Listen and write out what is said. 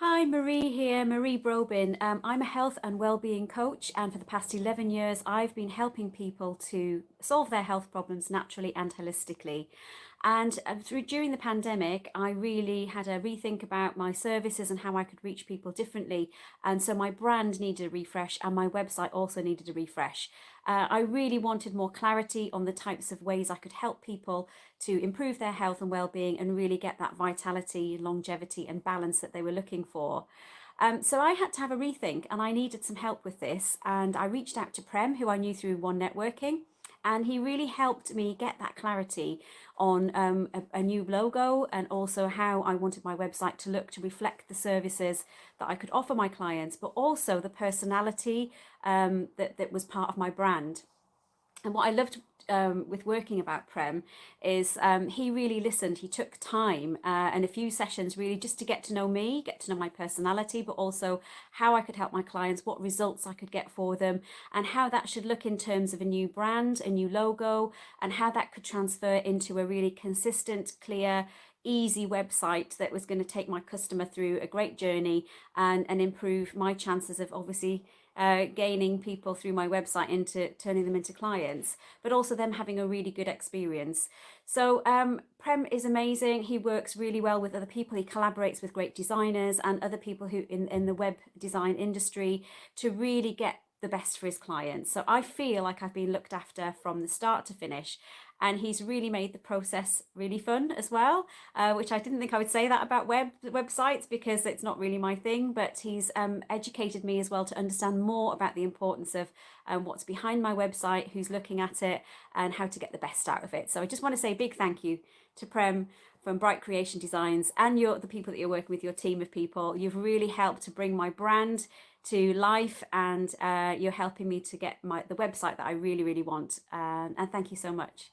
Hi, Marie here, Marie Brobyn. I'm a health and wellbeing coach, and for the past 11 years, I've been helping people to solve their health problems naturally and holistically. And during the pandemic, I really had a rethink about my services and how I could reach people differently. And so my brand needed a refresh, and my website also needed a refresh. I really wanted more clarity on the types of ways I could help people to improve their health and well-being and really get that vitality, longevity, and balance that they were looking for. So I had to have a rethink and I needed some help with this. And I reached out to Prem, who I knew through One Networking. And he really helped me get that clarity on a new logo and also how I wanted my website to look to reflect the services that I could offer my clients, but also the personality that was part of my brand. And what I loved with working about Prem is he really listened. He took time and a few sessions really just to get to know me, get to know my personality, but also how I could help my clients, what results I could get for them, and how that should look in terms of a new brand, a new logo, and how that could transfer into a really consistent, clear, easy website that was going to take my customer through a great journey and improve my chances of obviously gaining people through my website into turning them into clients, but also them having a really good experience. So Prem is amazing. He works really well with other people. He collaborates with great designers and other people who in the web design industry to really get the best for his clients. So I feel like I've been looked after from the start to finish. And he's really made the process really fun as well, which I didn't think I would say that about websites because it's not really my thing. But he's educated me as well to understand more about the importance of what's behind my website, who's looking at it, and how to get the best out of it. So I just want to say a big thank you to Prem from Bright Creation Designs and the people that you're working with, your team of people. You've really helped to bring my brand to life, and you're helping me to get the website that I really, really want. And thank you so much.